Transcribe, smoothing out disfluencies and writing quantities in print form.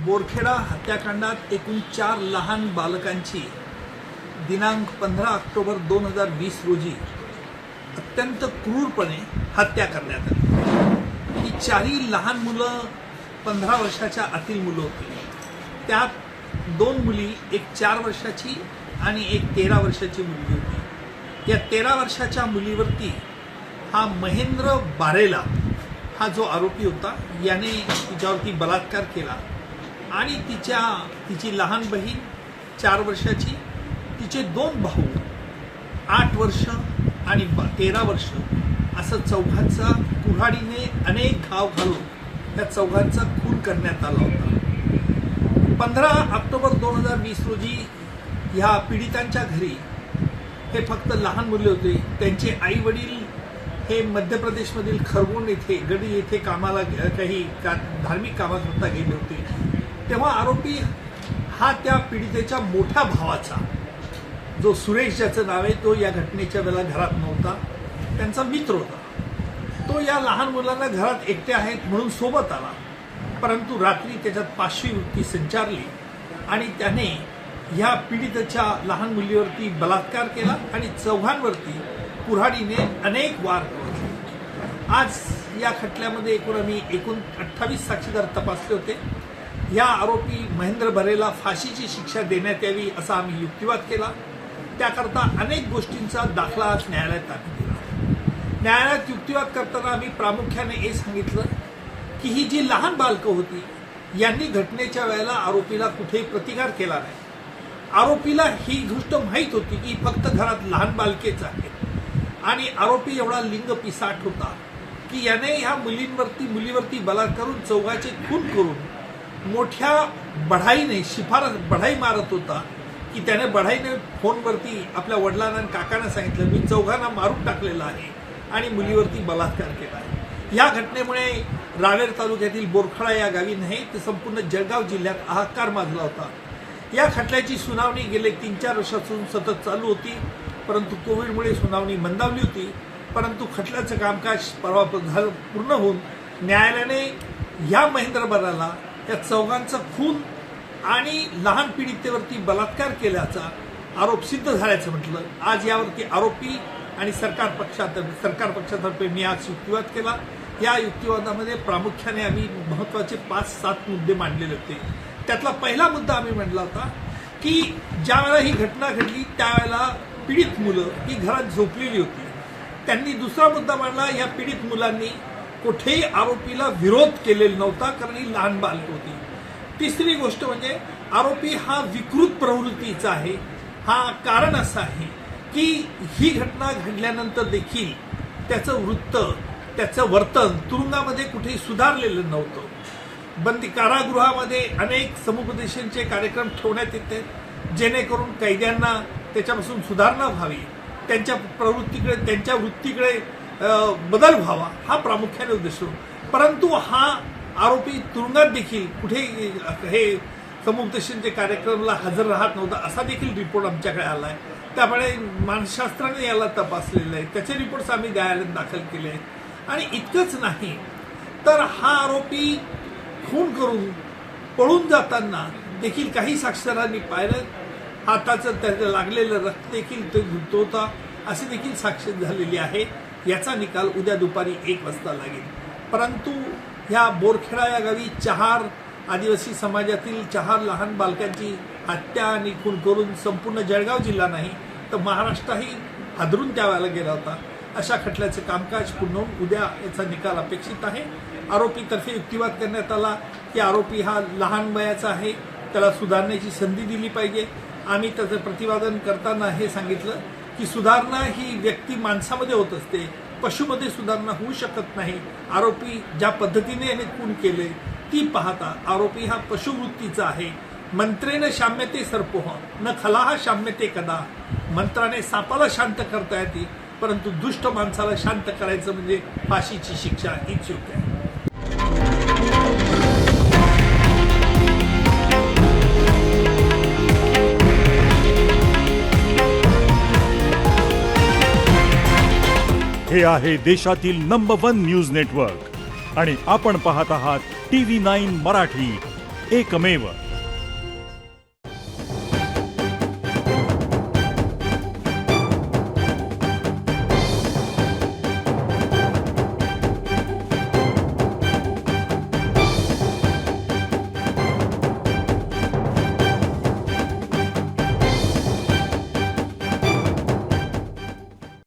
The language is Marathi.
बोरखेडा हत्याकांडात एकूण 4 लहान बालकांची दिनांक 15 ऑक्टोबर 2020 रोजी अत्यंत क्रूरपणे हत्या करण्यात आली। ही 4ही लहान मुलं 15 वर्षाच्या आतील मुलं होती। त्यात 2 मुली, एक 4 वर्षाची आणि एक 13 वर्षाची मुलगी होती। या 13 वर्षाच्या मुलीवरती हा महेंद्र बारेला हा जो आरोपी होता याने तिच्यावरती बलात्कार केला आणि तिची लहान बहीण 4 वर्षाची, तिचे 2 भाऊ 8 वर्ष आणि 13 वर्ष असं चौघांचा कुऱ्हाडीने अनेक घाव घालून त्या चौघांचा खून करण्यात आला होता। 15 ऑक्टोबर 2020 रोजी ह्या पीडितांच्या घरी हे फक्त लहान मुले होते। त्यांचे आई वडील हे मध्य प्रदेशमधील खरगोन येथे गडी येथे कामाला काही धार्मिक कामाकरता गेले होते। तेव्हा आरोपी हा त्या पीडितेच्या मोठ्या भावाचा, जो सुरेश ज्याचं नाव आहे, तो या घटनेच्या वेळेला घरात नव्हता, त्यांचा मित्र होता। तो या लहान मुलांना घरात एकटे आहेत म्हणून सोबत आला, परंतु रात्री त्याच्यात पाशवी वृत्ती संचारली आणि त्याने ह्या पीडितेच्या लहान मुलीवरती बलात्कार केला आणि चौघांवरती कुऱ्हाडीने अनेक वार केले। आज या खटल्यामध्ये आम्ही 28 साक्षीदार तपासले होते। या आरोपी महेंद्र बरेला फाशीची शिक्षा देण्यात यावी असा आम्ही युक्तिवाद केला। त्याकरता अनेक गोष्टींचा दाखला आज न्यायालयात आम्ही दिला। न्यायालयात युक्तिवाद करताना आम्ही प्रामुख्याने हे सांगितलं की ही जी लहान बालकं होती यांनी घटनेच्या वेळेला आरोपीला कुठेही प्रतिकार केला नाही। आरोपीला ही गोष्ट माहीत होती की फक्त घरात लहान बालकेच आहेत आणि आरोपी एवढा लिंग पिसाट होता की याने ह्या मुलीवरती बलात्कार करून चौघाचे खून करून मोठ्या बढाई मारत होता की त्याने बढाईने फोनवरती आपल्या वडिलांना आणि काकांना सांगितलं, मी चौघांना मारून टाकलेलं आहे आणि मुलीवरती बलात्कार केला आहे। या घटनेमुळे रावेर तालुक्यातील बोरखेडा या गावी नाही तर संपूर्ण जळगाव जिल्ह्यात हाहाकार माजला होता। या खटल्याची सुनावणी गेले 3-4 वर्षापासून सतत चालू होती, परंतु कोविडमुळे सुनावणी मंदावली होती। परंतु खटल्याचं कामकाज परवा पूर्ण होऊन न्यायालयाने या महेंद्र बराला या चौघांचा खून आणि लहान पीडितेवरती बलात्कार केल्याचा आरोप सिद्ध झाल्याचं म्हटलं। आज यावरती आरोपी आणि सरकार पक्षातर्फे मी आज युक्तिवाद केला। या युक्तिवादामध्ये प्रामुख्याने आम्ही महत्त्वाचे 5-7 मुद्दे मांडलेले होते। त्यातला पहिला मुद्दा आम्ही मांडला होता की ज्यावेळेला ही घटना घडली त्यावेळेला पीडित मुलं ही घरात झोपलेली होती। त्यांनी दुसरा मुद्दा मांडला, या पीडित मुलांनी कुठेही आरोपीला विरोध केलेला नव्हता कारण ही लहान बालक होती। तिसरी गोष्ट म्हणजे आरोपी हा विकृत प्रवृत्तीचा आहे। हा कारण असं आहे की ही घटना घडल्यानंतर देखील त्याचं वृत्त, त्याचं वर्तन तुरुंगामध्ये कुठेही सुधारलेलं नव्हतं। कारागृहामध्ये अनेक समुपदेशनचे कार्यक्रम ठेवण्यात येते जेणेकरून कैद्यांना त्याच्यापासून सुधारणा व्हावी, त्यांच्या प्रवृत्तीकडे, त्यांच्या वृत्तीकडे बदल व्हावा, हा प्रामुख्याने उद्देश होता। परंतु हा आरोपी तुरुंगात देखील कुठे हे समुपदेशनचे कार्यक्रमाला हजर राहत नव्हता असा देखील रिपोर्ट आमच्याकडे आला आहे। त्यामुळे मानसशास्त्राने याला तपासलेलं आहे, त्याचे रिपोर्ट्स आम्ही न्यायालयात दाखल केले आहेत। आणि इतकंच नाही तर हा आरोपी खून करून पळून जाताना देखील काही साक्षीदारांनी पाहिलं, हाताचं त्याचं लागलेलं रक्त देखील ते धुत होता अशी देखील साक्ष झालेली आहे। याचा निकाल उद्या दुपारी 1 वाजता लागेल। परंतु ह्या बोरखेडा या गावी 4 आदिवासी समाजातील 4 लहान बालकांची हत्या आणि खून करून संपूर्ण जळगाव जिल्हा नाही तर महाराष्ट्रही हादरून त्यावेळेला गेला होता। अशा खटल्याचं कामकाज पूर्ण होऊन उद्या याचा निकाल अपेक्षित आहे। आरोपीतर्फे युक्तिवाद करण्यात आला की आरोपी हा लहान वयाचा आहे, त्याला सुधारण्याची संधी दिली पाहिजे। आम्ही त्याचं प्रतिपादन करताना हे सांगितलं की सुधारणा ही व्यक्ती माणसामध्ये होत असते, पशुमध्ये सुधारणा होऊ शकत नाही। आरोपी ज्या पद्धतीने याने खून केले ती पाहता आरोपी हा पशुवृत्तीचा आहे। मंत्रेन शाम्यते सर्पोह न खलाह शाम्यते कदा। मंत्राने सापाला शांत करता येते, परंतु दुष्ट माणसाला शांत करायचं म्हणजे फाशीची शिक्षा हीच योग्य आहे। हे आहे देशातील नंबर 1 न्यूज नेटवर्क आणि आपण पाहत आहात TV9 मराठी। एकमेव